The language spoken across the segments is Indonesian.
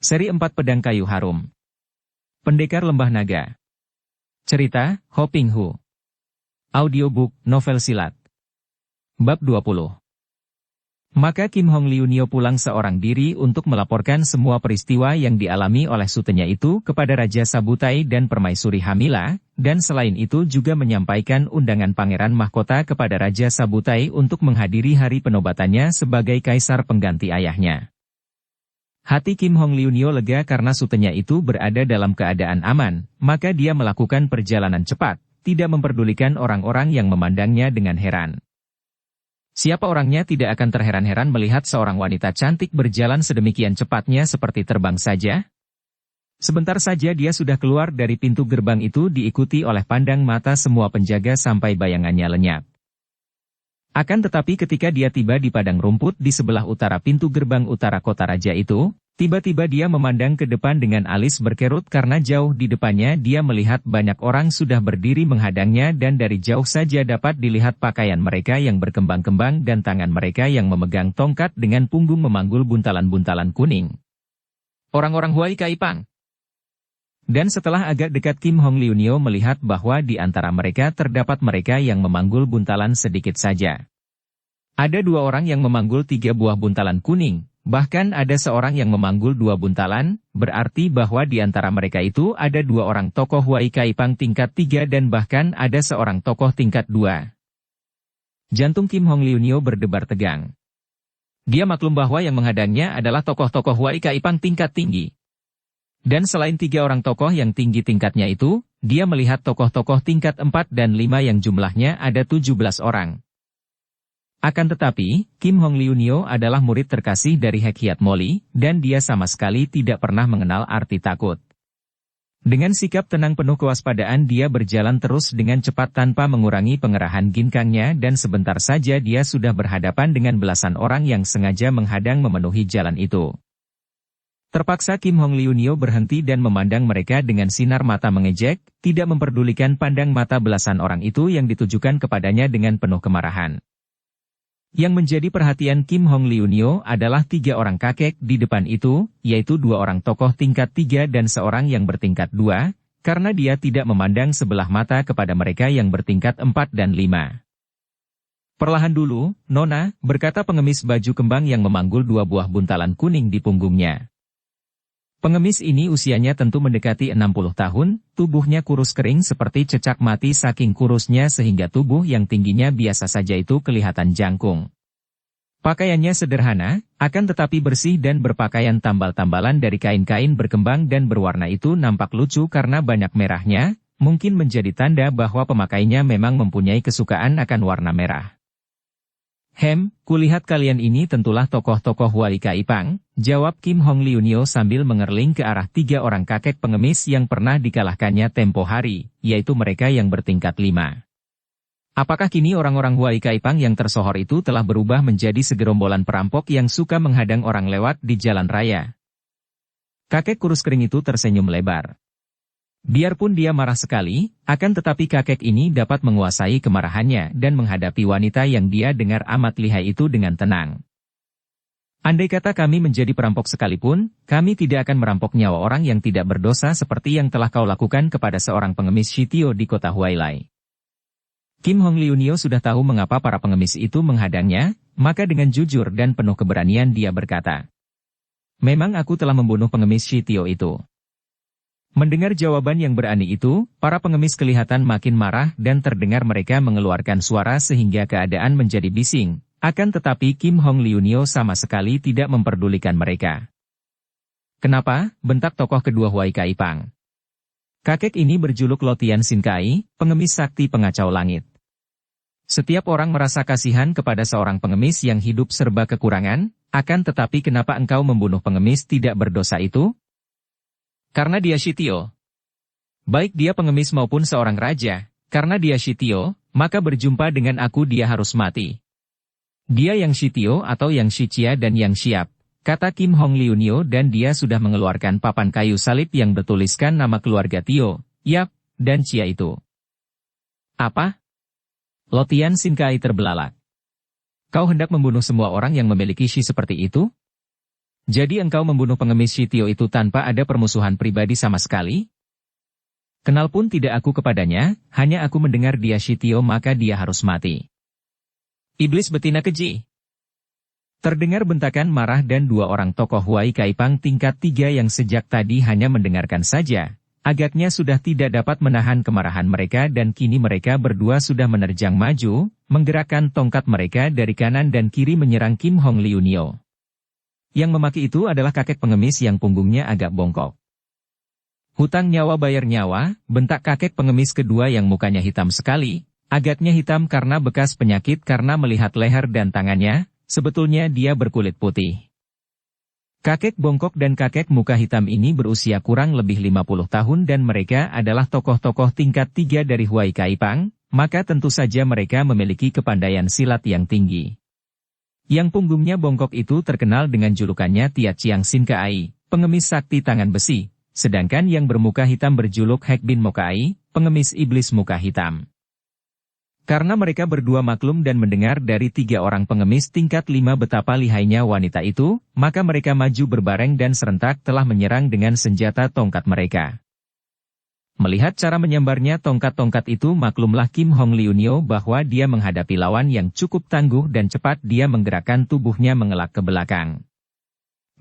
Seri 4 Pedang Kayu Harum. Pendekar Lembah Naga. Cerita, Ho Ping Hu. Audiobook, novel silat. Bab 20. Maka Kim Hong Liu Nio pulang seorang diri untuk melaporkan semua peristiwa yang dialami oleh sutenya itu kepada Raja Sabutai dan Permaisuri Hamila, dan selain itu juga menyampaikan undangan Pangeran Mahkota kepada Raja Sabutai untuk menghadiri hari penobatannya sebagai kaisar pengganti ayahnya. Hati Kim Hong Liu Nio lega karena sutenya itu berada dalam keadaan aman, maka dia melakukan perjalanan cepat, tidak memperdulikan orang-orang yang memandangnya dengan heran. Siapa orangnya tidak akan terheran-heran melihat seorang wanita cantik berjalan sedemikian cepatnya seperti terbang saja? Sebentar saja dia sudah keluar dari pintu gerbang itu diikuti oleh pandang mata semua penjaga sampai bayangannya lenyap. Akan tetapi ketika dia tiba di padang rumput di sebelah utara pintu gerbang utara kota raja itu, tiba-tiba dia memandang ke depan dengan alis berkerut karena jauh di depannya dia melihat banyak orang sudah berdiri menghadangnya dan dari jauh saja dapat dilihat pakaian mereka yang berkembang-kembang dan tangan mereka yang memegang tongkat dengan punggung memanggul buntalan-buntalan kuning. Orang-orang Huai Kaipang. Dan setelah agak dekat Kim Hong Liu Nio melihat bahwa di antara mereka terdapat mereka yang memanggul buntalan sedikit saja. Ada 2 orang yang memanggul 3 buah buntalan kuning, bahkan ada seorang yang memanggul 2 buntalan, berarti bahwa di antara mereka itu ada 2 orang tokoh Huai Kaipang tingkat 3 dan bahkan ada seorang tokoh tingkat 2. Jantung Kim Hong Liu Nio berdebar tegang. Dia maklum bahwa yang menghadangnya adalah tokoh-tokoh Huai Kaipang tingkat tinggi. Dan selain 3 orang tokoh yang tinggi tingkatnya itu, dia melihat tokoh-tokoh tingkat 4 dan 5 yang jumlahnya ada 17 orang. Akan tetapi, Kim Hong Liu Nio adalah murid terkasih dari Hek Hiat Moli, dan dia sama sekali tidak pernah mengenal arti takut. Dengan sikap tenang penuh kewaspadaan dia berjalan terus dengan cepat tanpa mengurangi pengerahan ginkangnya dan sebentar saja dia sudah berhadapan dengan belasan orang yang sengaja menghadang memenuhi jalan itu. Terpaksa Kim Hong Liu Nio berhenti dan memandang mereka dengan sinar mata mengejek, tidak memperdulikan pandang mata belasan orang itu yang ditujukan kepadanya dengan penuh kemarahan. Yang menjadi perhatian Kim Hong Liu Nio adalah 3 orang kakek di depan itu, yaitu 2 orang tokoh tingkat 3 dan seorang yang bertingkat 2, karena dia tidak memandang sebelah mata kepada mereka yang bertingkat 4 dan 5. Perlahan dulu, Nona, berkata pengemis baju kembang yang memanggul 2 buah buntalan kuning di punggungnya. Pengemis ini usianya tentu mendekati 60 tahun, tubuhnya kurus kering seperti cecak mati saking kurusnya sehingga tubuh yang tingginya biasa saja itu kelihatan jangkung. Pakaiannya sederhana, akan tetapi bersih dan berpakaian tambal-tambalan dari kain-kain berkembang dan berwarna itu nampak lucu karena banyak merahnya, mungkin menjadi tanda bahwa pemakainya memang mempunyai kesukaan akan warna merah. Kulihat kalian ini tentulah tokoh-tokoh Huai Kaipang, jawab Kim Hong Liu Nio sambil mengerling ke arah 3 orang kakek pengemis yang pernah dikalahkannya tempo hari, yaitu mereka yang bertingkat 5. Apakah kini orang-orang Huai Kaipang yang tersohor itu telah berubah menjadi segerombolan perampok yang suka menghadang orang lewat di jalan raya? Kakek kurus kering itu tersenyum lebar. Biarpun dia marah sekali, akan tetapi kakek ini dapat menguasai kemarahannya dan menghadapi wanita yang dia dengar amat lihai itu dengan tenang. Andai kata kami menjadi perampok sekalipun, kami tidak akan merampok nyawa orang yang tidak berdosa seperti yang telah kau lakukan kepada seorang pengemis Shitio di kota Huailai. Kim Hong Liu Nio sudah tahu mengapa para pengemis itu menghadangnya, maka dengan jujur dan penuh keberanian dia berkata, "Memang aku telah membunuh pengemis Shitio itu." Mendengar jawaban yang berani itu, para pengemis kelihatan makin marah dan terdengar mereka mengeluarkan suara sehingga keadaan menjadi bising, akan tetapi Kim Hong Liu Nio sama sekali tidak memperdulikan mereka. "Kenapa?" bentak tokoh kedua Huai Kaipang. Kakek ini berjuluk Lotian Sin Kai, pengemis sakti pengacau langit. Setiap orang merasa kasihan kepada seorang pengemis yang hidup serba kekurangan, akan tetapi kenapa engkau membunuh pengemis tidak berdosa itu? Karena dia Shitio. Baik dia pengemis maupun seorang raja, karena dia Shitio, maka berjumpa dengan aku dia harus mati. Dia yang Shitio atau yang Shichia dan yang siap, kata Kim Hong Liu Nio dan dia sudah mengeluarkan papan kayu salib yang bertuliskan nama keluarga Tio, Yap, dan Chia itu. Apa? Lotian Sin Kai terbelalak. Kau hendak membunuh semua orang yang memiliki Shi seperti itu? Jadi engkau membunuh pengemis Shitio itu tanpa ada permusuhan pribadi sama sekali? Kenal pun tidak aku kepadanya, hanya aku mendengar dia Shitio maka dia harus mati. Iblis betina keji. Terdengar bentakan marah dan dua orang tokoh Huai Kaipang tingkat 3 yang sejak tadi hanya mendengarkan saja. Agaknya sudah tidak dapat menahan kemarahan mereka dan kini mereka berdua sudah menerjang maju, menggerakkan tongkat mereka dari kanan dan kiri menyerang Kim Hong Liunio. Yang memaki itu adalah kakek pengemis yang punggungnya agak bongkok. Hutang nyawa bayar nyawa, bentak kakek pengemis kedua yang mukanya hitam sekali, agaknya hitam karena bekas penyakit karena melihat leher dan tangannya, sebetulnya dia berkulit putih. Kakek bongkok dan kakek muka hitam ini berusia kurang lebih 50 tahun dan mereka adalah tokoh-tokoh tingkat 3 dari Huai Kaipang, maka tentu saja mereka memiliki kepandaian silat yang tinggi. Yang punggungnya bongkok itu terkenal dengan julukannya Tia Chiang Sin Kai, pengemis sakti tangan besi, sedangkan yang bermuka hitam berjuluk Hek Bin Mokai, pengemis iblis muka hitam. Karena mereka berdua maklum dan mendengar dari 3 orang pengemis tingkat 5 betapa lihainya wanita itu, maka mereka maju berbareng dan serentak telah menyerang dengan senjata tongkat mereka. Melihat cara menyambarnya tongkat-tongkat itu maklumlah Kim Hong Liunio bahwa dia menghadapi lawan yang cukup tangguh dan cepat dia menggerakkan tubuhnya mengelak ke belakang.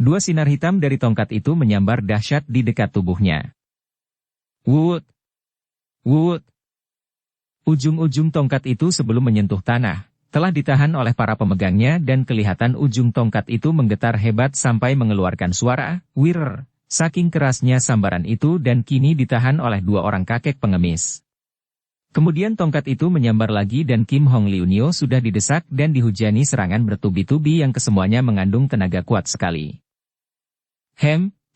2 sinar hitam dari tongkat itu menyambar dahsyat di dekat tubuhnya. Wut! Wut! Ujung-ujung tongkat itu sebelum menyentuh tanah, telah ditahan oleh para pemegangnya dan kelihatan ujung tongkat itu menggetar hebat sampai mengeluarkan suara, "Wirr", saking kerasnya sambaran itu dan kini ditahan oleh 2 orang kakek pengemis. Kemudian tongkat itu menyambar lagi dan Kim Hong Liunio sudah didesak dan dihujani serangan bertubi-tubi yang kesemuanya mengandung tenaga kuat sekali.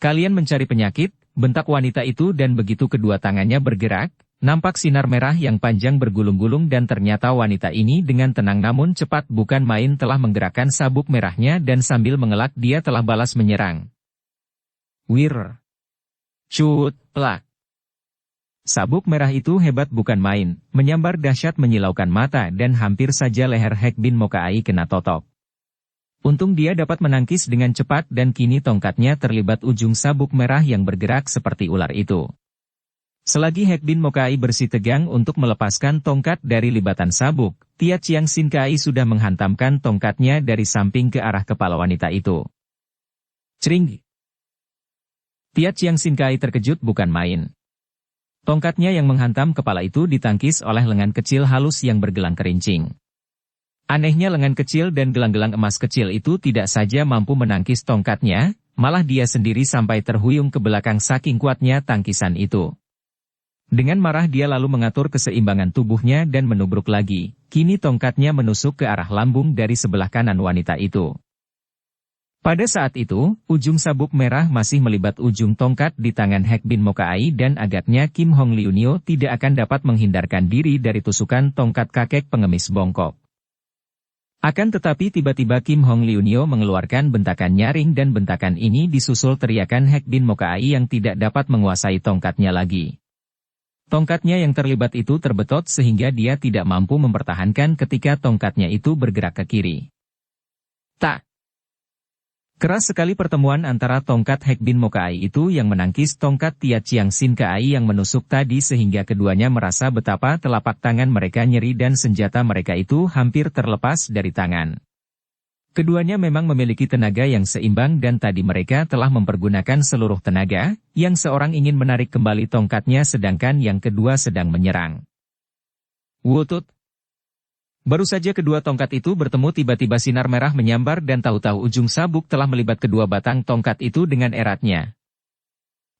Kalian mencari penyakit, bentak wanita itu dan begitu kedua tangannya bergerak, nampak sinar merah yang panjang bergulung-gulung dan ternyata wanita ini dengan tenang namun cepat bukan main telah menggerakkan sabuk merahnya dan sambil mengelak dia telah balas menyerang. Wir. Cut, plak. Sabuk merah itu hebat bukan main, menyambar dahsyat menyilaukan mata dan hampir saja leher Hek Bin Mokai kena totok. Untung dia dapat menangkis dengan cepat dan kini tongkatnya terlibat ujung sabuk merah yang bergerak seperti ular itu. Selagi Hek Bin Mokai bersitegang untuk melepaskan tongkat dari libatan sabuk, Tia Chiang Sin Kai sudah menghantamkan tongkatnya dari samping ke arah kepala wanita itu. Cring! Tia Chiang Sin Kai terkejut bukan main. Tongkatnya yang menghantam kepala itu ditangkis oleh lengan kecil halus yang bergelang kerincing. Anehnya lengan kecil dan gelang-gelang emas kecil itu tidak saja mampu menangkis tongkatnya, malah dia sendiri sampai terhuyung ke belakang saking kuatnya tangkisan itu. Dengan marah dia lalu mengatur keseimbangan tubuhnya dan menubruk lagi, kini tongkatnya menusuk ke arah lambung dari sebelah kanan wanita itu. Pada saat itu, ujung sabuk merah masih melibat ujung tongkat di tangan Hek Bin Mokai dan agaknya Kim Hong Liunio tidak akan dapat menghindarkan diri dari tusukan tongkat kakek pengemis bongkok. Akan tetapi tiba-tiba Kim Hong Liunio mengeluarkan bentakan nyaring dan bentakan ini disusul teriakan Hek Bin Mokai yang tidak dapat menguasai tongkatnya lagi. Tongkatnya yang terlibat itu terbetot sehingga dia tidak mampu mempertahankan ketika tongkatnya itu bergerak ke kiri. Tak! Keras sekali pertemuan antara tongkat Hek Bin Mokai itu yang menangkis tongkat Tia Chiang Sin Kai yang menusuk tadi sehingga keduanya merasa betapa telapak tangan mereka nyeri dan senjata mereka itu hampir terlepas dari tangan. Keduanya memang memiliki tenaga yang seimbang dan tadi mereka telah mempergunakan seluruh tenaga, yang seorang ingin menarik kembali tongkatnya sedangkan yang kedua sedang menyerang. Wutut! Baru saja kedua tongkat itu bertemu tiba-tiba sinar merah menyambar dan tahu-tahu ujung sabuk telah melibat kedua batang tongkat itu dengan eratnya.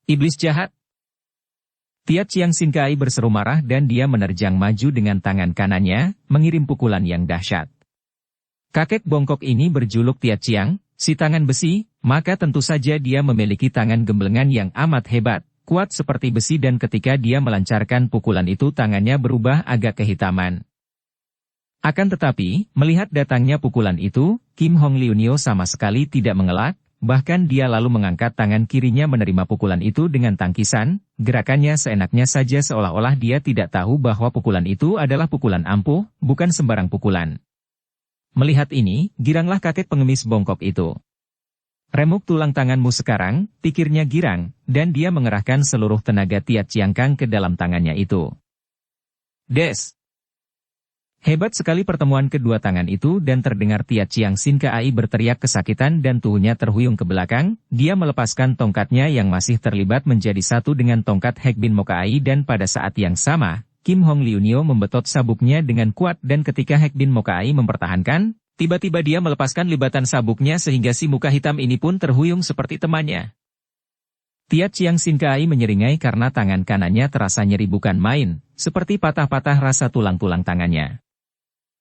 Iblis jahat! Tia Chiang Sin Kai berseru marah dan dia menerjang maju dengan tangan kanannya, mengirim pukulan yang dahsyat. Kakek bongkok ini berjuluk Tia Chiang, si tangan besi, maka tentu saja dia memiliki tangan gemblengan yang amat hebat, kuat seperti besi dan ketika dia melancarkan pukulan itu tangannya berubah agak kehitaman. Akan tetapi, melihat datangnya pukulan itu, Kim Hong Liunio sama sekali tidak mengelak, bahkan dia lalu mengangkat tangan kirinya menerima pukulan itu dengan tangkisan, gerakannya seenaknya saja seolah-olah dia tidak tahu bahwa pukulan itu adalah pukulan ampuh, bukan sembarang pukulan. Melihat ini, giranglah kakek pengemis bongkok itu. Remuk tulang tanganmu sekarang, pikirnya girang, dan dia mengerahkan seluruh tenaga Tiat Chiang Kang ke dalam tangannya itu. Des! Hebat sekali pertemuan kedua tangan itu dan terdengar Tiat Chiang Sin Kai berteriak kesakitan dan tubuhnya terhuyung ke belakang, dia melepaskan tongkatnya yang masih terlibat menjadi satu dengan tongkat Hek Bin Mokai dan pada saat yang sama, Kim Hong Liunio membetot sabuknya dengan kuat dan ketika Hek Bin Mokai mempertahankan, tiba-tiba dia melepaskan libatan sabuknya sehingga si muka hitam ini pun terhuyung seperti temannya. Tiat Chiang Sin Kai menyeringai karena tangan kanannya terasa nyeri bukan main, seperti patah-patah rasa tulang-tulang tangannya.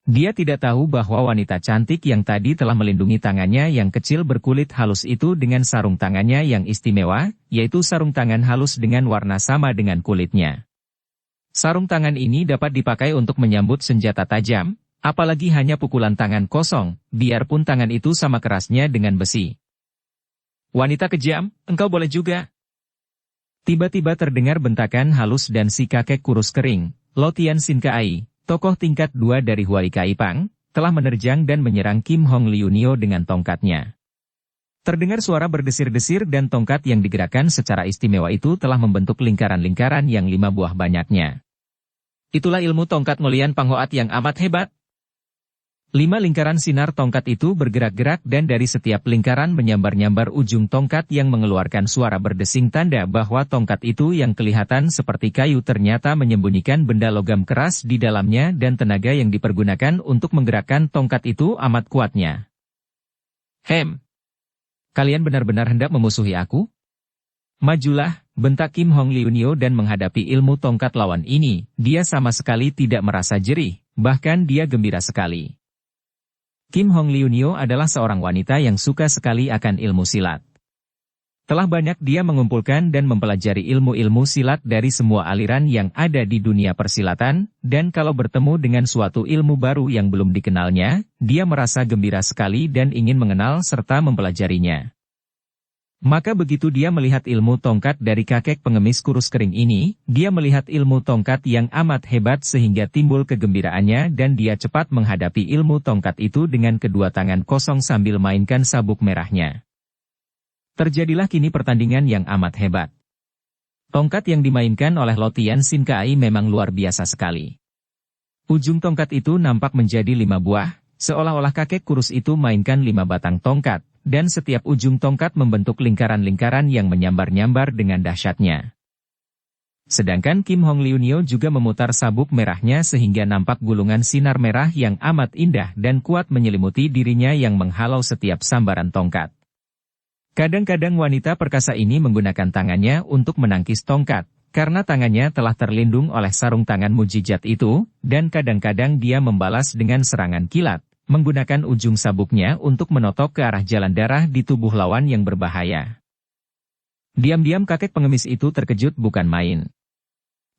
Dia tidak tahu bahwa wanita cantik yang tadi telah melindungi tangannya yang kecil berkulit halus itu dengan sarung tangannya yang istimewa, yaitu sarung tangan halus dengan warna sama dengan kulitnya. Sarung tangan ini dapat dipakai untuk menyambut senjata tajam, apalagi hanya pukulan tangan kosong, biarpun tangan itu sama kerasnya dengan besi. Wanita kejam, engkau boleh juga. Tiba-tiba terdengar bentakan halus dan si kakek kurus kering, Lo Tian Sin Kai, tokoh tingkat 2 dari Huai Kaipang, telah menerjang dan menyerang Kim Hong Liunio dengan tongkatnya. Terdengar suara berdesir-desir dan tongkat yang digerakkan secara istimewa itu telah membentuk lingkaran-lingkaran yang 5 buah banyaknya. Itulah ilmu tongkat Ngolian Panghoat yang amat hebat. 5 lingkaran sinar tongkat itu bergerak-gerak dan dari setiap lingkaran menyambar-nyambar ujung tongkat yang mengeluarkan suara berdesing tanda bahwa tongkat itu yang kelihatan seperti kayu ternyata menyembunyikan benda logam keras di dalamnya dan tenaga yang dipergunakan untuk menggerakkan tongkat itu amat kuatnya. Kalian benar-benar hendak memusuhi aku? Majulah, bentak Kim Hong Liunio dan menghadapi ilmu tongkat lawan ini, dia sama sekali tidak merasa jerih, bahkan dia gembira sekali. Kim Hong Liunio adalah seorang wanita yang suka sekali akan ilmu silat. Telah banyak dia mengumpulkan dan mempelajari ilmu-ilmu silat dari semua aliran yang ada di dunia persilatan, dan kalau bertemu dengan suatu ilmu baru yang belum dikenalnya, dia merasa gembira sekali dan ingin mengenal serta mempelajarinya. Maka begitu dia melihat ilmu tongkat dari kakek pengemis kurus kering ini, dia melihat ilmu tongkat yang amat hebat sehingga timbul kegembiraannya dan dia cepat menghadapi ilmu tongkat itu dengan kedua tangan kosong sambil mainkan sabuk merahnya. Terjadilah kini pertandingan yang amat hebat. Tongkat yang dimainkan oleh Lo Tian Sin Kai memang luar biasa sekali. Ujung tongkat itu nampak menjadi 5 buah, seolah-olah kakek kurus itu mainkan 5 batang tongkat. Dan setiap ujung tongkat membentuk lingkaran-lingkaran yang menyambar-nyambar dengan dahsyatnya. Sedangkan Kim Hong Liunio juga memutar sabuk merahnya sehingga nampak gulungan sinar merah yang amat indah dan kuat menyelimuti dirinya yang menghalau setiap sambaran tongkat. Kadang-kadang wanita perkasa ini menggunakan tangannya untuk menangkis tongkat, karena tangannya telah terlindung oleh sarung tangan mujizat itu, dan kadang-kadang dia membalas dengan serangan kilat. Menggunakan ujung sabuknya untuk menotok ke arah jalan darah di tubuh lawan yang berbahaya. Diam-diam kakek pengemis itu terkejut bukan main.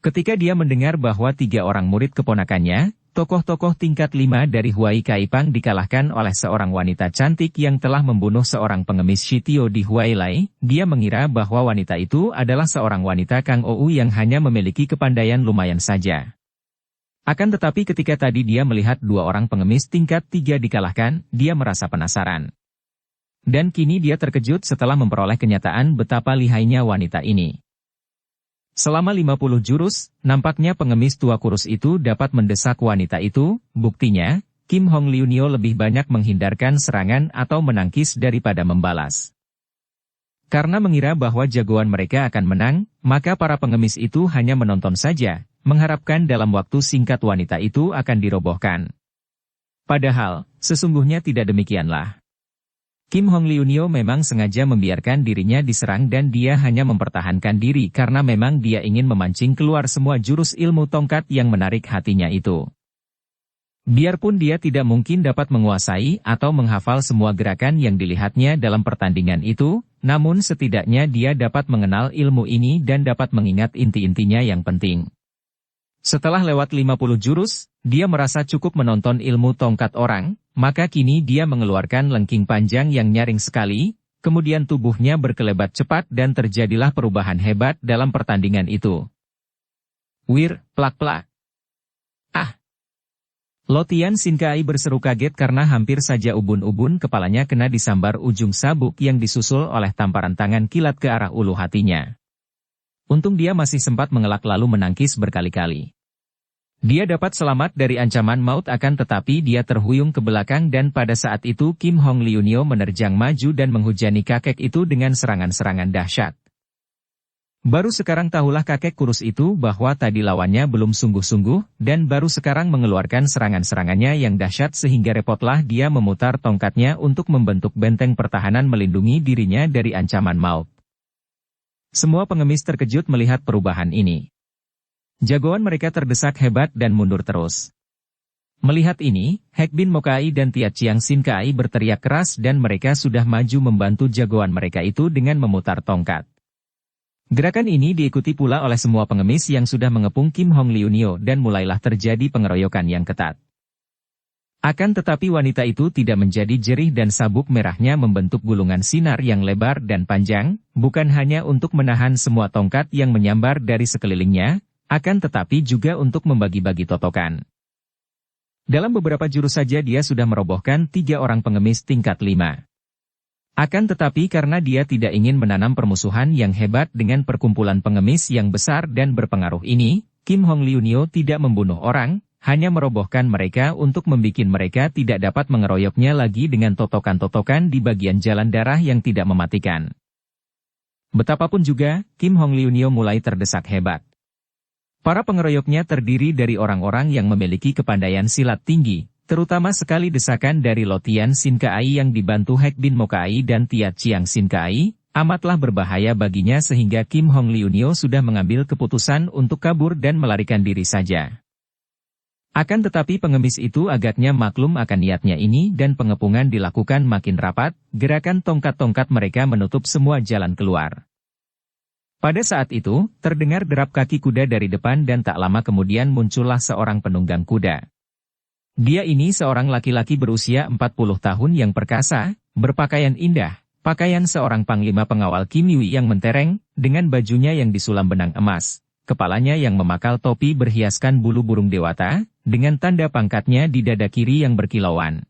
Ketika dia mendengar bahwa 3 orang murid keponakannya, tokoh-tokoh tingkat 5 dari Huai Kaipang dikalahkan oleh seorang wanita cantik yang telah membunuh seorang pengemis Shitio di Huai Lai, dia mengira bahwa wanita itu adalah seorang wanita Kang Ou yang hanya memiliki kepandaian lumayan saja. Akan tetapi ketika tadi dia melihat 2 orang pengemis tingkat 3 dikalahkan, dia merasa penasaran. Dan kini dia terkejut setelah memperoleh kenyataan betapa lihainya wanita ini. Selama 50 jurus, nampaknya pengemis tua kurus itu dapat mendesak wanita itu, buktinya, Kim Hong Liunio lebih banyak menghindarkan serangan atau menangkis daripada membalas. Karena mengira bahwa jagoan mereka akan menang, maka para pengemis itu hanya menonton saja, mengharapkan dalam waktu singkat wanita itu akan dirobohkan. Padahal, sesungguhnya tidak demikianlah. Kim Hong Liunio memang sengaja membiarkan dirinya diserang dan dia hanya mempertahankan diri karena memang dia ingin memancing keluar semua jurus ilmu tongkat yang menarik hatinya itu. Biarpun dia tidak mungkin dapat menguasai atau menghafal semua gerakan yang dilihatnya dalam pertandingan itu, namun setidaknya dia dapat mengenal ilmu ini dan dapat mengingat inti-intinya yang penting. Setelah lewat 50 jurus, dia merasa cukup menonton ilmu tongkat orang, maka kini dia mengeluarkan lengking panjang yang nyaring sekali, kemudian tubuhnya berkelebat cepat dan terjadilah perubahan hebat dalam pertandingan itu. Wir, plak-plak. Lotian Sinkai berseru kaget karena hampir saja ubun-ubun kepalanya kena disambar ujung sabuk yang disusul oleh tamparan tangan kilat ke arah ulu hatinya. Untung dia masih sempat mengelak lalu menangkis berkali-kali. Dia dapat selamat dari ancaman maut akan tetapi dia terhuyung ke belakang dan pada saat itu Kim Hong Liunio menerjang maju dan menghujani kakek itu dengan serangan-serangan dahsyat. Baru sekarang tahulah kakek kurus itu bahwa tadi lawannya belum sungguh-sungguh, dan baru sekarang mengeluarkan serangan-serangannya yang dahsyat sehingga repotlah dia memutar tongkatnya untuk membentuk benteng pertahanan melindungi dirinya dari ancaman maut. Semua pengemis terkejut melihat perubahan ini. Jagoan mereka terdesak hebat dan mundur terus. Melihat ini, Hek Bin Mokai dan Tia Chiang Sin Kai berteriak keras dan mereka sudah maju membantu jagoan mereka itu dengan memutar tongkat. Gerakan ini diikuti pula oleh semua pengemis yang sudah mengepung Kim Hong Liunio dan mulailah terjadi pengeroyokan yang ketat. Akan tetapi wanita itu tidak menjadi jerih dan sabuk merahnya membentuk gulungan sinar yang lebar dan panjang, bukan hanya untuk menahan semua tongkat yang menyambar dari sekelilingnya, akan tetapi juga untuk membagi-bagi totokan. Dalam beberapa jurus saja dia sudah merobohkan 3 orang pengemis tingkat 5. Akan tetapi karena dia tidak ingin menanam permusuhan yang hebat dengan perkumpulan pengemis yang besar dan berpengaruh ini, Kim Hong Liunio tidak membunuh orang, hanya merobohkan mereka untuk membuat mereka tidak dapat mengeroyoknya lagi dengan totokan-totokan di bagian jalan darah yang tidak mematikan. Betapapun juga, Kim Hong Liunio mulai terdesak hebat. Para pengeroyoknya terdiri dari orang-orang yang memiliki kepandaian silat tinggi, terutama sekali desakan dari Lotian Sin Kai yang dibantu Hek Bin Mokai dan Tia Chiang Sin Kai, amatlah berbahaya baginya sehingga Kim Hong Liunio sudah mengambil keputusan untuk kabur dan melarikan diri saja. Akan tetapi pengemis itu agaknya maklum akan niatnya ini dan pengepungan dilakukan makin rapat, gerakan tongkat-tongkat mereka menutup semua jalan keluar. Pada saat itu, terdengar derap kaki kuda dari depan dan tak lama kemudian muncullah seorang penunggang kuda. Dia ini seorang laki-laki berusia 40 tahun yang perkasa, berpakaian indah, pakaian seorang panglima pengawal Kim Yui yang mentereng, dengan bajunya yang disulam benang emas, kepalanya yang memakal topi berhiaskan bulu burung dewata, dengan tanda pangkatnya di dada kiri yang berkilauan.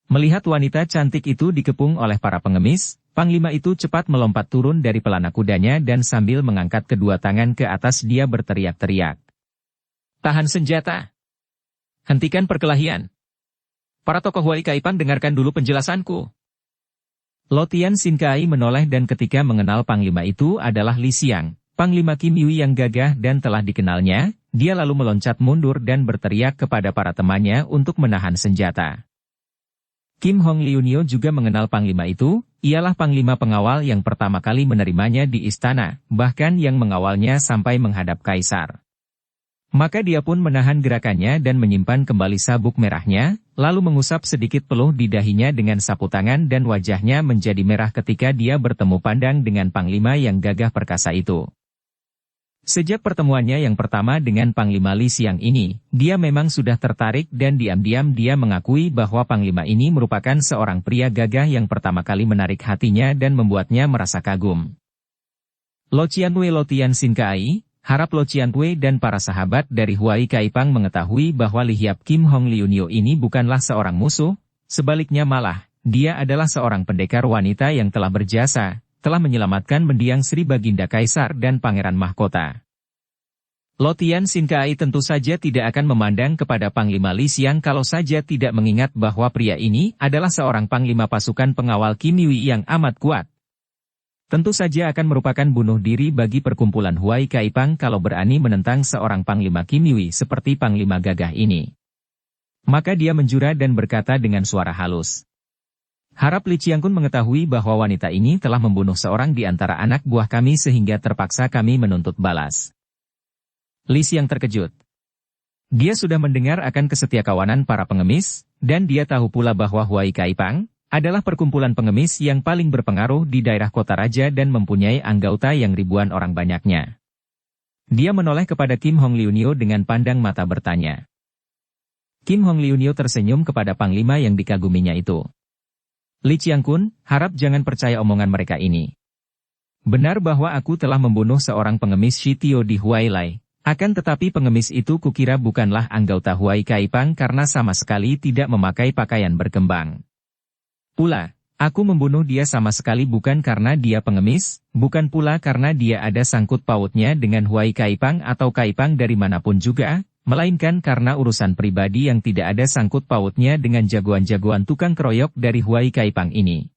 Melihat wanita cantik itu dikepung oleh para pengemis, panglima itu cepat melompat turun dari pelana kudanya dan sambil mengangkat kedua tangan ke atas dia berteriak-teriak. "Tahan senjata! Hentikan perkelahian! Para tokoh Huai Kaipang dengarkan dulu penjelasanku." Lotian Sin Kai menoleh dan ketika mengenal panglima itu adalah Li Xiang, panglima Kim Yui yang gagah dan telah dikenalnya, dia lalu meloncat mundur dan berteriak kepada para temannya untuk menahan senjata. Kim Hong Liunio juga mengenal panglima itu, ialah panglima pengawal yang pertama kali menerimanya di istana, bahkan yang mengawalnya sampai menghadap kaisar. Maka dia pun menahan gerakannya dan menyimpan kembali sabuk merahnya, lalu mengusap sedikit peluh di dahinya dengan sapu tangan dan wajahnya menjadi merah ketika dia bertemu pandang dengan panglima yang gagah perkasa itu. Sejak pertemuannya yang pertama dengan Panglima Li Xiang ini, dia memang sudah tertarik dan diam-diam dia mengakui bahwa panglima ini merupakan seorang pria gagah yang pertama kali menarik hatinya dan membuatnya merasa kagum. Lo Qianwei Lotian Sin Kai, harap Lo Qianwei dan para sahabat dari Huai Kaipang mengetahui bahwa Li Hiap Kim Hong Liunio ini bukanlah seorang musuh, sebaliknya malah, dia adalah seorang pendekar wanita yang telah berjasa, telah menyelamatkan mendiang Sri Baginda Kaisar dan Pangeran Mahkota. Lotian Sin Kai tentu saja tidak akan memandang kepada Panglima Li Xiang kalau saja tidak mengingat bahwa pria ini adalah seorang panglima pasukan pengawal Kim Yui yang amat kuat. Tentu saja akan merupakan bunuh diri bagi perkumpulan Huai Kaipang kalau berani menentang seorang panglima Kim Yui seperti panglima gagah ini. Maka dia menjura dan berkata dengan suara halus. Harap Li Qiangkun mengetahui bahwa wanita ini telah membunuh seorang di antara anak buah kami sehingga terpaksa kami menuntut balas. Li Xiang terkejut. Dia sudah mendengar akan kesetiakawanan para pengemis, dan dia tahu pula bahwa Huai Kaipang adalah perkumpulan pengemis yang paling berpengaruh di daerah kota raja dan mempunyai anggota yang ribuan orang banyaknya. Dia menoleh kepada Kim Hong Liunio dengan pandang mata bertanya. Kim Hong Liunio tersenyum kepada panglima yang dikaguminya itu. Li Qiangkun, harap jangan percaya omongan mereka ini. Benar bahwa aku telah membunuh seorang pengemis Shitio di Huailai, Akan tetapi pengemis itu kukira bukanlah anggota Huai Kaipang karena sama sekali tidak memakai pakaian berkembang. Pula, aku membunuh dia sama sekali bukan karena dia pengemis, bukan pula karena dia ada sangkut pautnya dengan Huai Kaipang atau Kaipang dari manapun juga, melainkan karena urusan pribadi yang tidak ada sangkut pautnya dengan jagoan-jagoan tukang keroyok dari Huai Kaipang ini.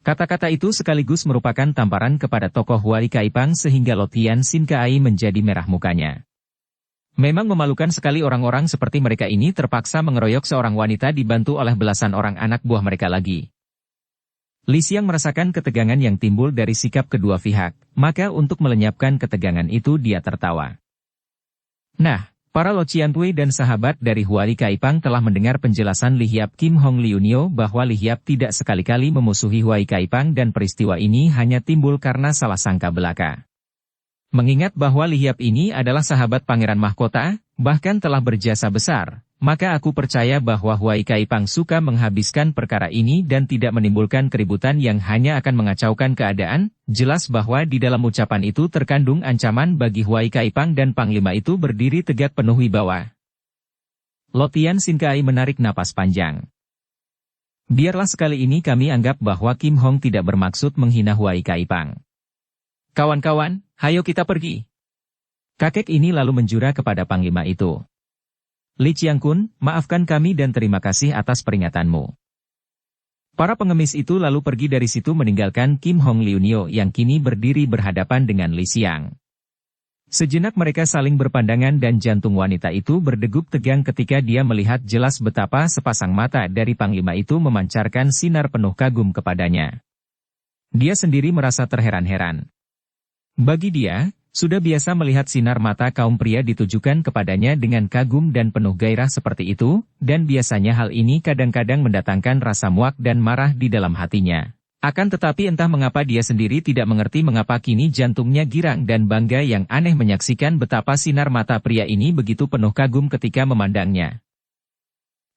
Kata-kata itu sekaligus merupakan tamparan kepada tokoh Huai Kaipang sehingga Lotian Sin Kai menjadi merah mukanya. Memang memalukan sekali orang-orang seperti mereka ini terpaksa mengeroyok seorang wanita dibantu oleh belasan orang anak buah mereka lagi. Li Xiang merasakan ketegangan yang timbul dari sikap kedua pihak, maka untuk melenyapkan ketegangan itu dia tertawa. Nah, para Lo Ciantui dan sahabat dari Huai Kaipang telah mendengar penjelasan Li Hiap Kim Hong Liunio bahwa Li Hiap tidak sekali-kali memusuhi Huai Kaipang dan peristiwa ini hanya timbul karena salah sangka belaka. Mengingat bahwa Li Hiap ini adalah sahabat Pangeran Mahkota, bahkan telah berjasa besar, maka aku percaya bahwa Huai Kaipang suka menghabiskan perkara ini dan tidak menimbulkan keributan yang hanya akan mengacaukan keadaan. Jelas bahwa di dalam ucapan itu terkandung ancaman bagi Huai Kaipang dan Panglima itu berdiri tegak penuh wibawa. Lotian Sin Kai menarik napas panjang. Biarlah sekali ini kami anggap bahwa Kim Hong tidak bermaksud menghina Huai Kaipang. Kawan-kawan, hayo kita pergi. Kakek ini lalu menjura kepada Panglima itu. Li Qiangkun, maafkan kami dan terima kasih atas peringatanmu. Para pengemis itu lalu pergi dari situ meninggalkan Kim Hong Liunio yang kini berdiri berhadapan dengan Li Xiang. Sejenak mereka saling berpandangan dan jantung wanita itu berdegup tegang ketika dia melihat jelas betapa sepasang mata dari Panglima itu memancarkan sinar penuh kagum kepadanya. Dia sendiri merasa terheran-heran. Bagi dia, sudah biasa melihat sinar mata kaum pria ditujukan kepadanya dengan kagum dan penuh gairah seperti itu, dan biasanya hal ini kadang-kadang mendatangkan rasa muak dan marah di dalam hatinya. Akan tetapi entah mengapa dia sendiri tidak mengerti mengapa kini jantungnya girang dan bangga yang aneh menyaksikan betapa sinar mata pria ini begitu penuh kagum ketika memandangnya.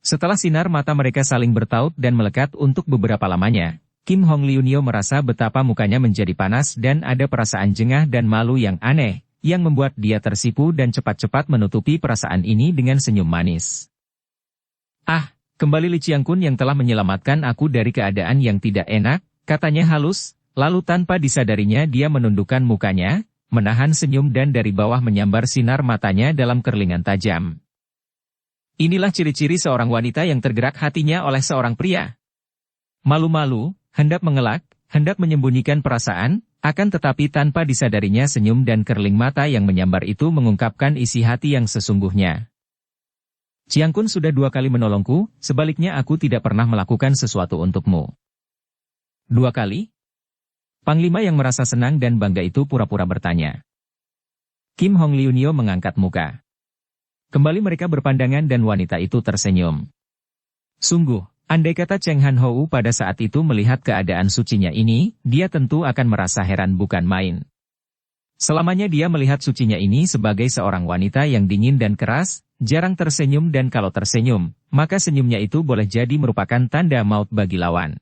Setelah sinar mata mereka saling bertaut dan melekat untuk beberapa lamanya, Kim Hong Liunio merasa betapa mukanya menjadi panas dan ada perasaan jengah dan malu yang aneh, yang membuat dia tersipu dan cepat-cepat menutupi perasaan ini dengan senyum manis. Ah, kembali Li Qiangkun yang telah menyelamatkan aku dari keadaan yang tidak enak, katanya halus, lalu tanpa disadarinya dia menundukkan mukanya, menahan senyum dan dari bawah menyambar sinar matanya dalam kerlingan tajam. Inilah ciri-ciri seorang wanita yang tergerak hatinya oleh seorang pria. Malu-malu, hendak mengelak, hendak menyembunyikan perasaan, akan tetapi tanpa disadarinya senyum dan kerling mata yang menyambar itu mengungkapkan isi hati yang sesungguhnya. Qiangkun sudah 2 kali menolongku, sebaliknya aku tidak pernah melakukan sesuatu untukmu. 2 kali? Panglima yang merasa senang dan bangga itu pura-pura bertanya. Kim Hong Liunio mengangkat muka. Kembali mereka berpandangan dan wanita itu tersenyum. Sungguh, andai kata Cheng Han Hou pada saat itu melihat keadaan sucinya ini, dia tentu akan merasa heran bukan main. Selamanya dia melihat sucinya ini sebagai seorang wanita yang dingin dan keras, jarang tersenyum dan kalau tersenyum, maka senyumnya itu boleh jadi merupakan tanda maut bagi lawan.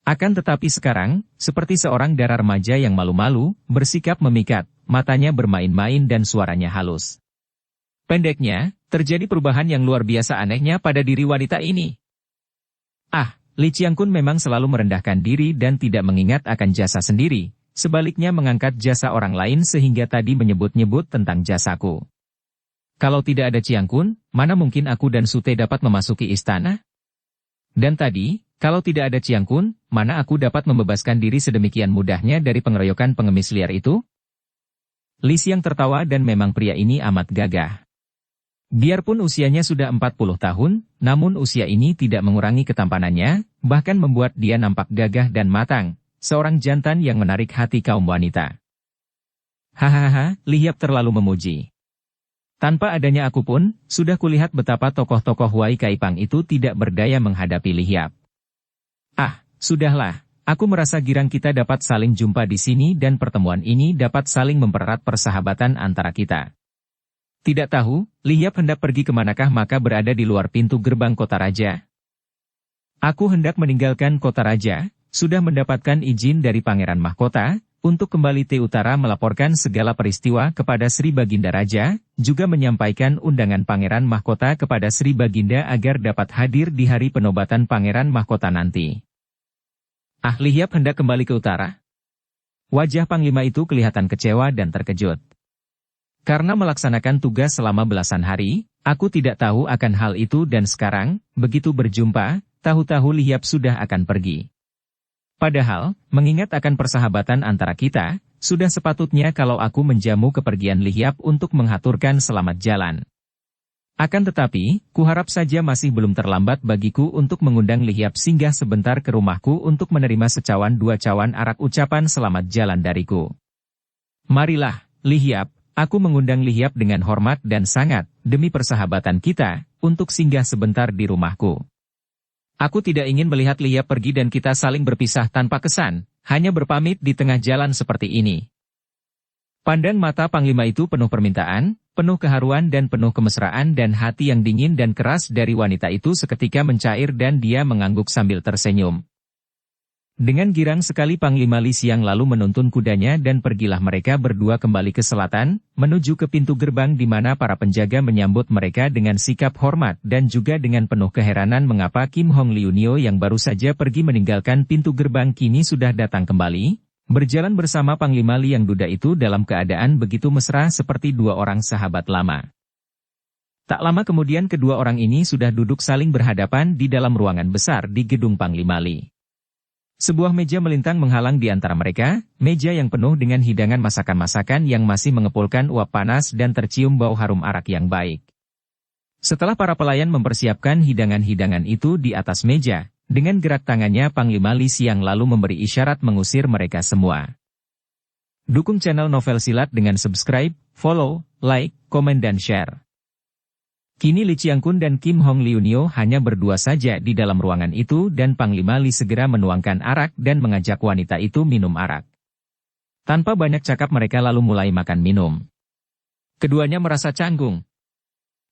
Akan tetapi sekarang, seperti seorang dara remaja yang malu-malu, bersikap memikat, matanya bermain-main dan suaranya halus. Pendeknya, terjadi perubahan yang luar biasa anehnya pada diri wanita ini. Ah, Li Qiangkun memang selalu merendahkan diri dan tidak mengingat akan jasa sendiri, sebaliknya mengangkat jasa orang lain sehingga tadi menyebut-nyebut tentang jasaku. Kalau tidak ada Qiangkun, mana mungkin aku dan Sute dapat memasuki istana? Dan tadi, kalau tidak ada Qiangkun, mana aku dapat membebaskan diri sedemikian mudahnya dari pengeroyokan pengemis liar itu? Li Xiang tertawa dan memang pria ini amat gagah. Biarpun usianya sudah 40 tahun, namun usia ini tidak mengurangi ketampanannya, bahkan membuat dia nampak gagah dan matang, seorang jantan yang menarik hati kaum wanita. Hahaha, Li Hiap terlalu memuji. Tanpa adanya aku pun, sudah kulihat betapa tokoh-tokoh Huai Kaipang itu tidak berdaya menghadapi Li Hiap. Ah, sudahlah, aku merasa girang kita dapat saling jumpa di sini dan pertemuan ini dapat saling mempererat persahabatan antara kita. Tidak tahu, Li Hiap hendak pergi kemanakah maka berada di luar pintu gerbang kota raja. Aku hendak meninggalkan kota raja, sudah mendapatkan izin dari Pangeran Mahkota, untuk kembali ke utara melaporkan segala peristiwa kepada Sri Baginda Raja, juga menyampaikan undangan Pangeran Mahkota kepada Sri Baginda agar dapat hadir di hari penobatan Pangeran Mahkota nanti. Li Hiap hendak kembali ke utara? Wajah Panglima itu kelihatan kecewa dan terkejut. Karena melaksanakan tugas selama belasan hari, aku tidak tahu akan hal itu dan sekarang, begitu berjumpa, tahu-tahu Li Hiap sudah akan pergi. Padahal, mengingat akan persahabatan antara kita, sudah sepatutnya kalau aku menjamu kepergian Li Hiap untuk menghaturkan selamat jalan. Akan tetapi, kuharap saja masih belum terlambat bagiku untuk mengundang Li Hiap singgah sebentar ke rumahku untuk menerima secawan dua cawan arak ucapan selamat jalan dariku. Marilah, Li Hiap, aku mengundang Li Hiap dengan hormat dan sangat, demi persahabatan kita, untuk singgah sebentar di rumahku. Aku tidak ingin melihat Li Hiap pergi dan kita saling berpisah tanpa kesan, hanya berpamit di tengah jalan seperti ini. Pandang mata Panglima itu penuh permintaan, penuh keharuan dan penuh kemesraan dan hati yang dingin dan keras dari wanita itu seketika mencair dan dia mengangguk sambil tersenyum. Dengan girang sekali Panglima Li Xiang lalu menuntun kudanya dan pergilah mereka berdua kembali ke selatan, menuju ke pintu gerbang di mana para penjaga menyambut mereka dengan sikap hormat dan juga dengan penuh keheranan mengapa Kim Hong Liunio yang baru saja pergi meninggalkan pintu gerbang kini sudah datang kembali, berjalan bersama Panglima Li yang duda itu dalam keadaan begitu mesra seperti dua orang sahabat lama. Tak lama kemudian kedua orang ini sudah duduk saling berhadapan di dalam ruangan besar di gedung Panglima Li. Sebuah meja melintang menghalang di antara mereka, meja yang penuh dengan hidangan masakan-masakan yang masih mengepulkan uap panas dan tercium bau harum arak yang baik. Setelah para pelayan mempersiapkan hidangan-hidangan itu di atas meja, dengan gerak tangannya Panglima Li Xiang lalu memberi isyarat mengusir mereka semua. Dukung channel Novel Silat dengan subscribe, follow, like, komen dan share. Kini Li Qiangkun dan Kim Hong Liunio hanya berdua saja di dalam ruangan itu dan Panglima Li segera menuangkan arak dan mengajak wanita itu minum arak. Tanpa banyak cakap mereka lalu mulai makan minum. Keduanya merasa canggung.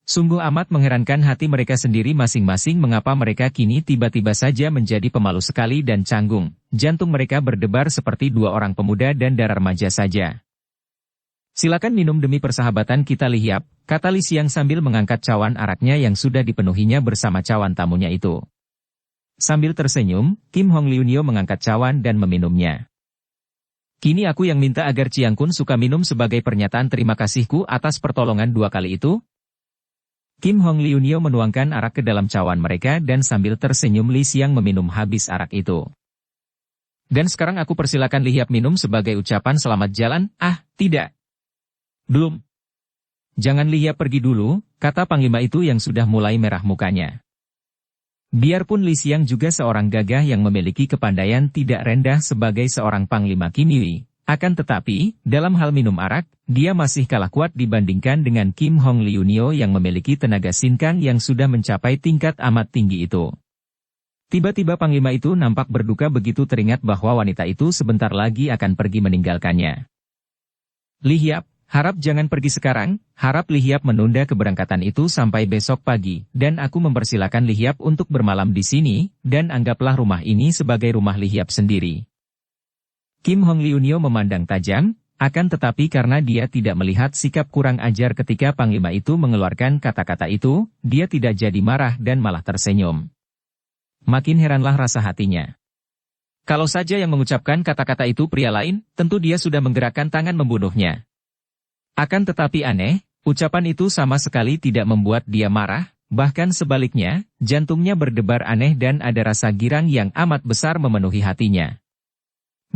Sungguh amat mengherankan hati mereka sendiri masing-masing mengapa mereka kini tiba-tiba saja menjadi pemalu sekali dan canggung. Jantung mereka berdebar seperti dua orang pemuda dan darah remaja saja. Silakan minum demi persahabatan kita Li Hiap, kata Li Xiang sambil mengangkat cawan araknya yang sudah dipenuhinya bersama cawan tamunya itu. Sambil tersenyum, Kim Hong Liunio mengangkat cawan dan meminumnya. Kini aku yang minta agar Qiangkun suka minum sebagai pernyataan terima kasihku atas pertolongan dua kali itu. Kim Hong Liunio menuangkan arak ke dalam cawan mereka dan sambil tersenyum Li Xiang meminum habis arak itu. Dan sekarang aku persilakan Li Hiap minum sebagai ucapan selamat jalan, tidak. Belum. Jangan Li Hiap pergi dulu, kata Panglima itu yang sudah mulai merah mukanya. Biarpun Li Xiang juga seorang gagah yang memiliki kepandaian tidak rendah sebagai seorang Panglima Kim Yui. Akan tetapi, dalam hal minum arak, dia masih kalah kuat dibandingkan dengan Kim Hong Liunio yang memiliki tenaga sinkang yang sudah mencapai tingkat amat tinggi itu. Tiba-tiba Panglima itu nampak berduka begitu teringat bahwa wanita itu sebentar lagi akan pergi meninggalkannya. Li Hiap, harap jangan pergi sekarang, harap Li Hiap menunda keberangkatan itu sampai besok pagi, dan aku mempersilakan Li Hiap untuk bermalam di sini, dan anggaplah rumah ini sebagai rumah Li Hiap sendiri. Kim Hong Liunio memandang tajam, akan tetapi karena dia tidak melihat sikap kurang ajar ketika Panglima itu mengeluarkan kata-kata itu, dia tidak jadi marah dan malah tersenyum. Makin heranlah rasa hatinya. Kalau saja yang mengucapkan kata-kata itu pria lain, tentu dia sudah menggerakkan tangan membunuhnya. Akan tetapi aneh, ucapan itu sama sekali tidak membuat dia marah, bahkan sebaliknya, jantungnya berdebar aneh dan ada rasa girang yang amat besar memenuhi hatinya.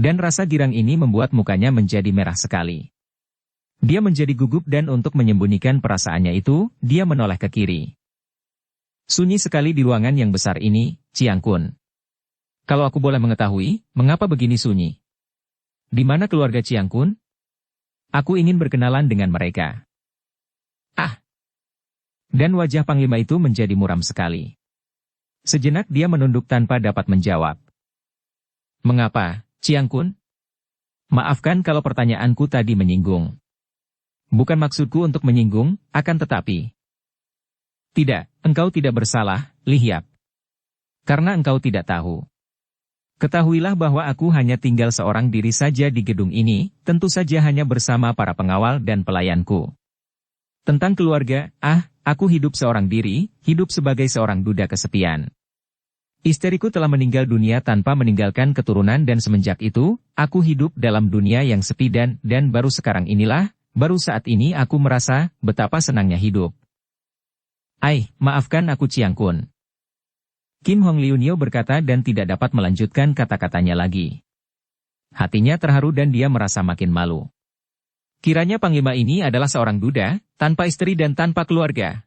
Dan rasa girang ini membuat mukanya menjadi merah sekali. Dia menjadi gugup dan untuk menyembunyikan perasaannya itu, dia menoleh ke kiri. Sunyi sekali di ruangan yang besar ini, Qiangkun. Kalau aku boleh mengetahui, mengapa begini sunyi? Di mana keluarga Qiangkun? Aku ingin berkenalan dengan mereka. Dan wajah Panglima itu menjadi muram sekali. Sejenak dia menunduk tanpa dapat menjawab. Mengapa, Qiangkun? Maafkan kalau pertanyaanku tadi menyinggung. Bukan maksudku untuk menyinggung, akan tetapi. Tidak, engkau tidak bersalah, Li Hiap. Karena engkau tidak tahu. Ketahuilah bahwa aku hanya tinggal seorang diri saja di gedung ini, tentu saja hanya bersama para pengawal dan pelayanku. Tentang keluarga, aku hidup seorang diri, hidup sebagai seorang duda kesepian. Istriku telah meninggal dunia tanpa meninggalkan keturunan dan semenjak itu, aku hidup dalam dunia yang sepi dan baru sekarang inilah, baru saat ini aku merasa betapa senangnya hidup. Maafkan aku Chiang Kun. Kim Hong Liunio berkata dan tidak dapat melanjutkan kata-katanya lagi. Hatinya terharu dan dia merasa makin malu. Kiranya Panglima ini adalah seorang duda, tanpa istri dan tanpa keluarga.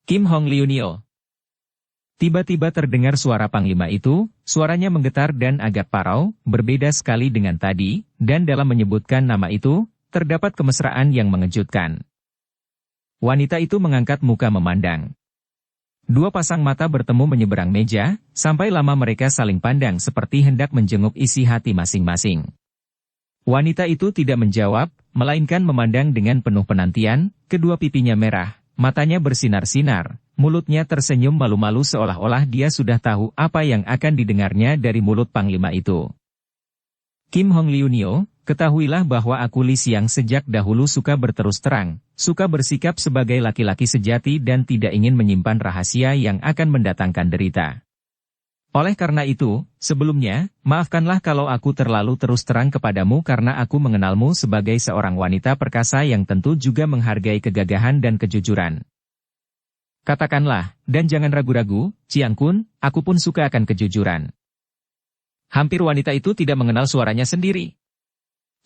Kim Hong Liunio. Tiba-tiba terdengar suara Panglima itu, suaranya menggetar dan agak parau, berbeda sekali dengan tadi, dan dalam menyebutkan nama itu, terdapat kemesraan yang mengejutkan. Wanita itu mengangkat muka memandang. Dua pasang mata bertemu menyeberang meja, sampai lama mereka saling pandang seperti hendak menjenguk isi hati masing-masing. Wanita itu tidak menjawab, melainkan memandang dengan penuh penantian, kedua pipinya merah, matanya bersinar-sinar, mulutnya tersenyum malu-malu seolah-olah dia sudah tahu apa yang akan didengarnya dari mulut Panglima itu. Kim Hong Liunio, ketahuilah bahwa aku Li Xiang sejak dahulu suka berterus terang, suka bersikap sebagai laki-laki sejati dan tidak ingin menyimpan rahasia yang akan mendatangkan derita. Oleh karena itu, sebelumnya, maafkanlah kalau aku terlalu terus terang kepadamu karena aku mengenalmu sebagai seorang wanita perkasa yang tentu juga menghargai kegagahan dan kejujuran. Katakanlah, dan jangan ragu-ragu, Chiang Kun, aku pun suka akan kejujuran. Hampir wanita itu tidak mengenal suaranya sendiri.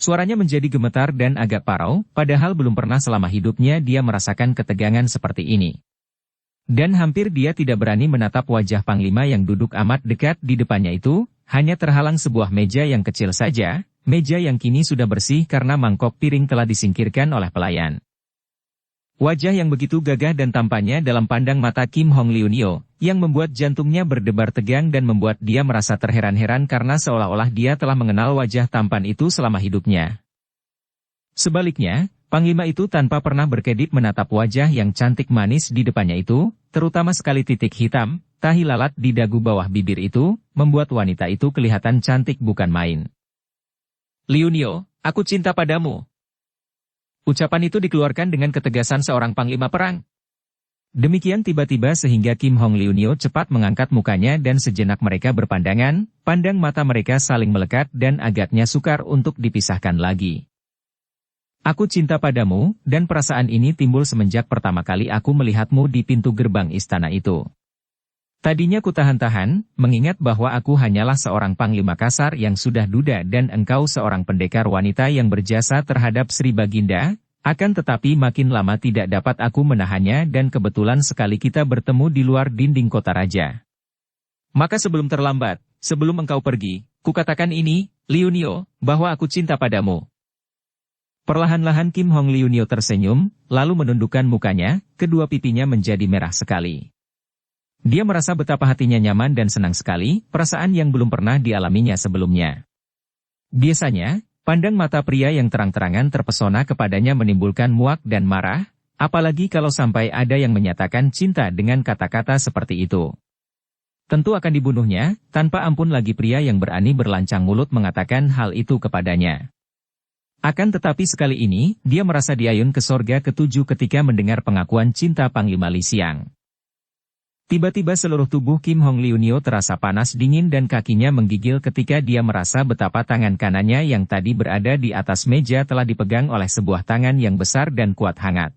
Suaranya menjadi gemetar dan agak parau, padahal belum pernah selama hidupnya dia merasakan ketegangan seperti ini. Dan hampir dia tidak berani menatap wajah Panglima yang duduk amat dekat di depannya itu, hanya terhalang sebuah meja yang kecil saja, meja yang kini sudah bersih karena mangkok piring telah disingkirkan oleh pelayan. Wajah yang begitu gagah dan tampannya dalam pandang mata Kim Hong Liunio, yang membuat jantungnya berdebar tegang dan membuat dia merasa terheran-heran karena seolah-olah dia telah mengenal wajah tampan itu selama hidupnya. Sebaliknya, Panglima itu tanpa pernah berkedip menatap wajah yang cantik manis di depannya itu, terutama sekali titik hitam, tahi lalat di dagu bawah bibir itu, membuat wanita itu kelihatan cantik bukan main. Liunio, aku cinta padamu. Ucapan itu dikeluarkan dengan ketegasan seorang panglima perang. Demikian tiba-tiba sehingga Kim Hong Liunio cepat mengangkat mukanya dan sejenak mereka berpandangan, pandang mata mereka saling melekat dan agaknya sukar untuk dipisahkan lagi. Aku cinta padamu, dan perasaan ini timbul semenjak pertama kali aku melihatmu di pintu gerbang istana itu. Tadinya kutahan-tahan, mengingat bahwa aku hanyalah seorang panglima kasar yang sudah duda dan engkau seorang pendekar wanita yang berjasa terhadap Sri Baginda, akan tetapi makin lama tidak dapat aku menahannya dan kebetulan sekali kita bertemu di luar dinding kota raja. Maka sebelum terlambat, sebelum engkau pergi, kukatakan ini, Liunio, bahwa aku cinta padamu. Perlahan-lahan Kim Hong Liunio tersenyum, lalu menundukkan mukanya, kedua pipinya menjadi merah sekali. Dia merasa betapa hatinya nyaman dan senang sekali, perasaan yang belum pernah dialaminya sebelumnya. Biasanya, pandang mata pria yang terang-terangan terpesona kepadanya menimbulkan muak dan marah, apalagi kalau sampai ada yang menyatakan cinta dengan kata-kata seperti itu. Tentu akan dibunuhnya, tanpa ampun lagi pria yang berani berlancang mulut mengatakan hal itu kepadanya. Akan tetapi sekali ini, dia merasa diayun ke sorga ketujuh ketika mendengar pengakuan cinta Panglima Li Xiang. Tiba-tiba seluruh tubuh Kim Hong Liunio terasa panas dingin dan kakinya menggigil ketika dia merasa betapa tangan kanannya yang tadi berada di atas meja telah dipegang oleh sebuah tangan yang besar dan kuat hangat.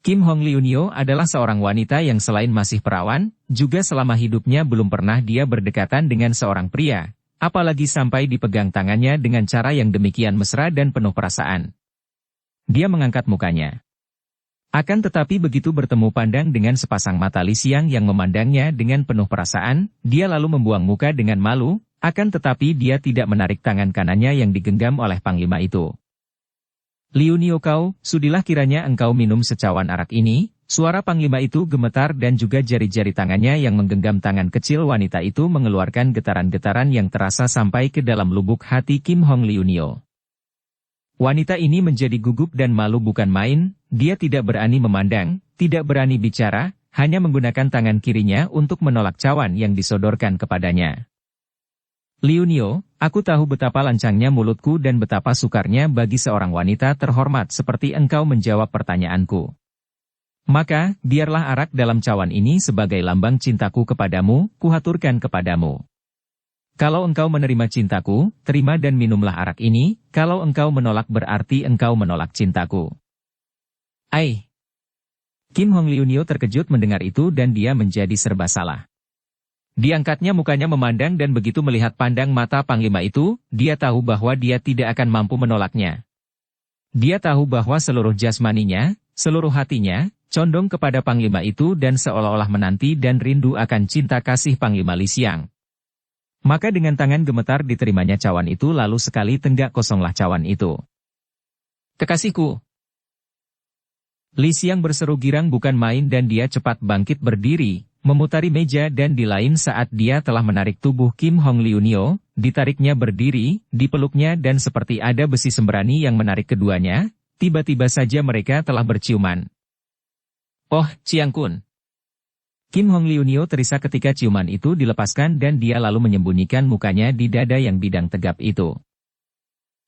Kim Hong Liunio adalah seorang wanita yang selain masih perawan, juga selama hidupnya belum pernah dia berdekatan dengan seorang pria, apalagi sampai dipegang tangannya dengan cara yang demikian mesra dan penuh perasaan. Dia mengangkat mukanya. Akan tetapi begitu bertemu pandang dengan sepasang mata Li Xiang yang memandangnya dengan penuh perasaan, dia lalu membuang muka dengan malu, akan tetapi dia tidak menarik tangan kanannya yang digenggam oleh panglima itu. Liunio kau, sudilah kiranya engkau minum secawan arak ini, suara panglima itu gemetar dan juga jari-jari tangannya yang menggenggam tangan kecil wanita itu mengeluarkan getaran-getaran yang terasa sampai ke dalam lubuk hati Kim Hong Liunio. Wanita ini menjadi gugup dan malu bukan main, dia tidak berani memandang, tidak berani bicara, hanya menggunakan tangan kirinya untuk menolak cawan yang disodorkan kepadanya. Liu Niu, aku tahu betapa lancangnya mulutku dan betapa sukarnya bagi seorang wanita terhormat seperti engkau menjawab pertanyaanku. Maka, biarlah arak dalam cawan ini sebagai lambang cintaku kepadamu, kuhaturkan kepadamu. Kalau engkau menerima cintaku, terima dan minumlah arak ini, kalau engkau menolak berarti engkau menolak cintaku. Ai! Kim Hong Liu Niu terkejut mendengar itu dan dia menjadi serba salah. Diangkatnya mukanya memandang dan begitu melihat pandang mata Panglima itu, dia tahu bahwa dia tidak akan mampu menolaknya. Dia tahu bahwa seluruh jasmaninya, seluruh hatinya, condong kepada Panglima itu dan seolah-olah menanti dan rindu akan cinta kasih Panglima Li Xiang. Maka dengan tangan gemetar diterimanya cawan itu lalu sekali tenggak kosonglah cawan itu. Kekasihku. Li Xiang berseru girang bukan main dan dia cepat bangkit berdiri, memutari meja dan di lain saat dia telah menarik tubuh Kim Hong Liu Niu, ditariknya berdiri, dipeluknya dan seperti ada besi sembrani yang menarik keduanya, tiba-tiba saja mereka telah berciuman. Oh, Chiang Kun. Kim Hong Liu Niu terisak ketika ciuman itu dilepaskan dan dia lalu menyembunyikan mukanya di dada yang bidang tegap itu.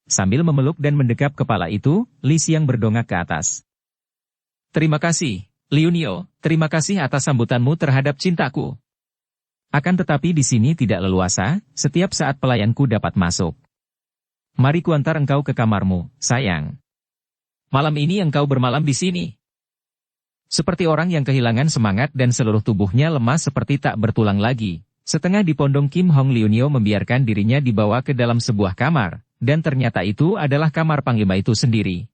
Sambil memeluk dan mendekap kepala itu, Li Xiang berdongak ke atas. Terima kasih, Liu Niu, terima kasih atas sambutanmu terhadap cintaku. Akan tetapi di sini tidak leluasa, setiap saat pelayanku dapat masuk. Mari kuantar engkau ke kamarmu, sayang. Malam ini engkau bermalam di sini. Seperti orang yang kehilangan semangat dan seluruh tubuhnya lemas seperti tak bertulang lagi. Setengah dipondong Kim Hong Liu Niu membiarkan dirinya dibawa ke dalam sebuah kamar, dan ternyata itu adalah kamar Panglima itu sendiri.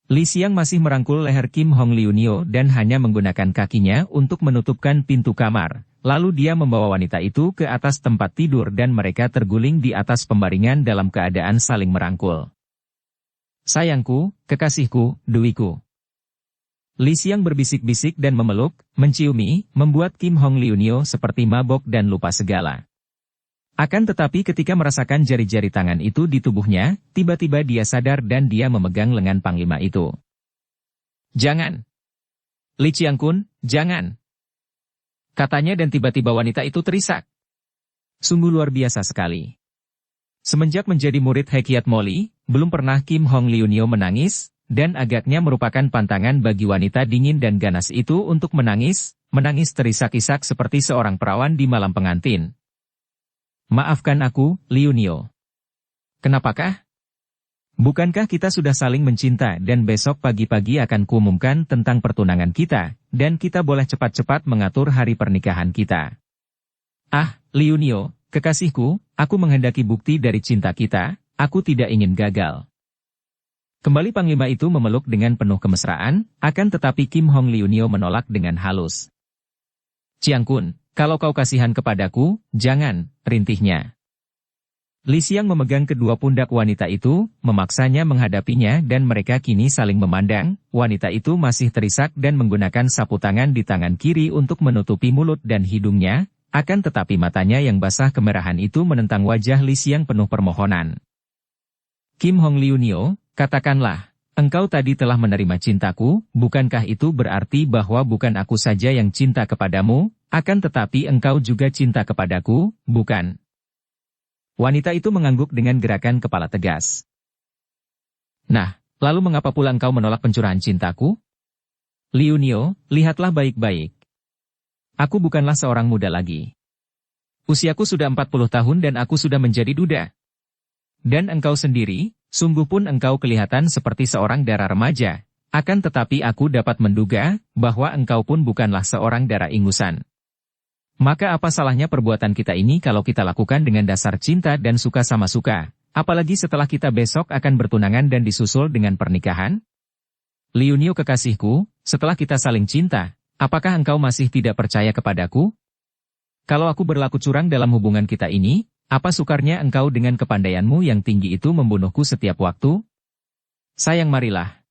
Li Xiang masih merangkul leher Kim Hong Liu Niu dan hanya menggunakan kakinya untuk menutupkan pintu kamar. Lalu dia membawa wanita itu ke atas tempat tidur dan mereka terguling di atas pembaringan dalam keadaan saling merangkul. Sayangku, kekasihku, Dewiku. Li Xiang berbisik-bisik dan memeluk, menciumi, membuat Kim Hong Liu Niu seperti mabok dan lupa segala. Akan tetapi ketika merasakan jari-jari tangan itu di tubuhnya, tiba-tiba dia sadar dan dia memegang lengan Panglima itu. Jangan! Li Xiang Kun, jangan! Katanya dan tiba-tiba wanita itu terisak. Sungguh luar biasa sekali. Semenjak menjadi murid Hekiat Moli, belum pernah Kim Hong Liu Niu menangis, dan agaknya merupakan pantangan bagi wanita dingin dan ganas itu untuk menangis terisak-isak seperti seorang perawan di malam pengantin. Maafkan aku, Liu Niu. Kenapakah? Bukankah kita sudah saling mencinta dan besok pagi-pagi akan kuumumkan tentang pertunangan kita, dan kita boleh cepat-cepat mengatur hari pernikahan kita. Ah, Liu Niu, kekasihku, aku menghendaki bukti dari cinta kita, aku tidak ingin gagal. Kembali Panglima itu memeluk dengan penuh kemesraan, akan tetapi Kim Hong Liu Niu menolak dengan halus. Chiang Kun, kalau kau kasihan kepadaku, jangan, rintihnya. Li Xiang memegang kedua pundak wanita itu, memaksanya menghadapinya dan mereka kini saling memandang, wanita itu masih terisak dan menggunakan sapu tangan di tangan kiri untuk menutupi mulut dan hidungnya, akan tetapi matanya yang basah kemerahan itu menentang wajah Li Xiang penuh permohonan. Kim Hong Liu Niu, katakanlah, engkau tadi telah menerima cintaku, bukankah itu berarti bahwa bukan aku saja yang cinta kepadamu, akan tetapi engkau juga cinta kepadaku, bukan? Wanita itu mengangguk dengan gerakan kepala tegas. Nah, lalu mengapa pula engkau menolak pencurahan cintaku? Liu Niu, lihatlah baik-baik. Aku bukanlah seorang muda lagi. Usiaku sudah 40 tahun dan aku sudah menjadi duda. Dan engkau sendiri, sungguh pun engkau kelihatan seperti seorang dara remaja, akan tetapi aku dapat menduga bahwa engkau pun bukanlah seorang dara ingusan. Maka apa salahnya perbuatan kita ini kalau kita lakukan dengan dasar cinta dan suka sama suka, apalagi setelah kita besok akan bertunangan dan disusul dengan pernikahan? Liu Niu kekasihku, setelah kita saling cinta, apakah engkau masih tidak percaya kepadaku? Kalau aku berlaku curang dalam hubungan kita ini, apa sukarnya engkau dengan kepandaianmu yang tinggi itu membunuhku setiap waktu? Sayang marilah.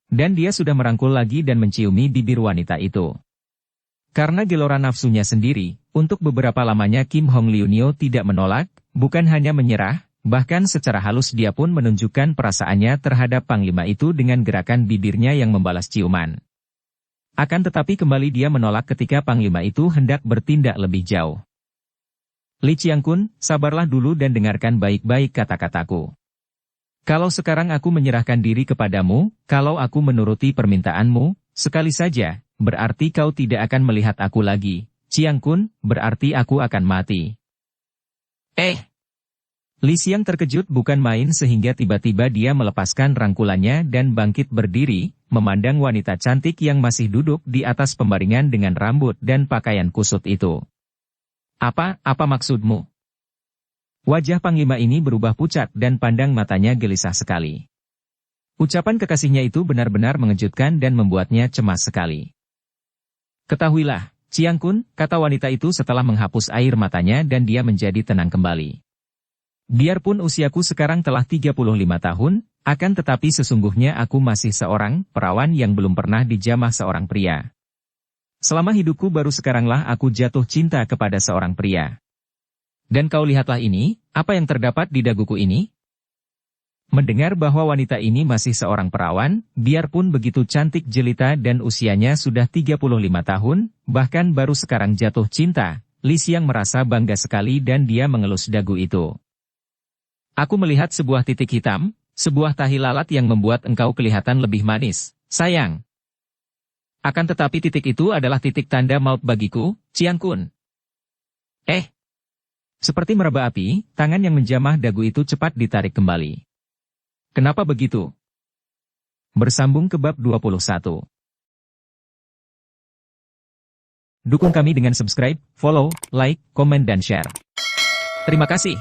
Dan dia sudah merangkul lagi dan menciumi bibir wanita itu. Karena gelora nafsunya sendiri, untuk beberapa lamanya Kim Hong Liu Niu tidak menolak, bukan hanya menyerah, bahkan secara halus dia pun menunjukkan perasaannya terhadap Panglima itu dengan gerakan bibirnya yang membalas ciuman. Akan tetapi kembali dia menolak ketika Panglima itu hendak bertindak lebih jauh. Li Qiangkun, sabarlah dulu dan dengarkan baik-baik kata-kataku. Kalau sekarang aku menyerahkan diri kepadamu, kalau aku menuruti permintaanmu, sekali saja, berarti kau tidak akan melihat aku lagi. Qiangkun, berarti aku akan mati. Li Xiang terkejut bukan main sehingga tiba-tiba dia melepaskan rangkulannya dan bangkit berdiri, memandang wanita cantik yang masih duduk di atas pembaringan dengan rambut dan pakaian kusut itu. Apa maksudmu? Wajah Panglima ini berubah pucat dan pandang matanya gelisah sekali. Ucapan kekasihnya itu benar-benar mengejutkan dan membuatnya cemas sekali. Ketahuilah, Qiangkun, kata wanita itu setelah menghapus air matanya dan dia menjadi tenang kembali. Biarpun usiaku sekarang telah 35 tahun, akan tetapi sesungguhnya aku masih seorang perawan yang belum pernah dijamah seorang pria. Selama hidupku baru sekaranglah aku jatuh cinta kepada seorang pria. Dan kau lihatlah ini, apa yang terdapat di daguku ini? Mendengar bahwa wanita ini masih seorang perawan, biarpun begitu cantik jelita dan usianya sudah 35 tahun, bahkan baru sekarang jatuh cinta, Li Xiang merasa bangga sekali dan dia mengelus dagu itu. Aku melihat sebuah titik hitam, sebuah tahi lalat yang membuat engkau kelihatan lebih manis, sayang. Akan tetapi titik itu adalah titik tanda maut bagiku, Qiangkun. Seperti meraba api, tangan yang menjamah dagu itu cepat ditarik kembali. Kenapa begitu? Bersambung ke bab 21. Dukung kami dengan subscribe, follow, like, komen dan share. Terima kasih.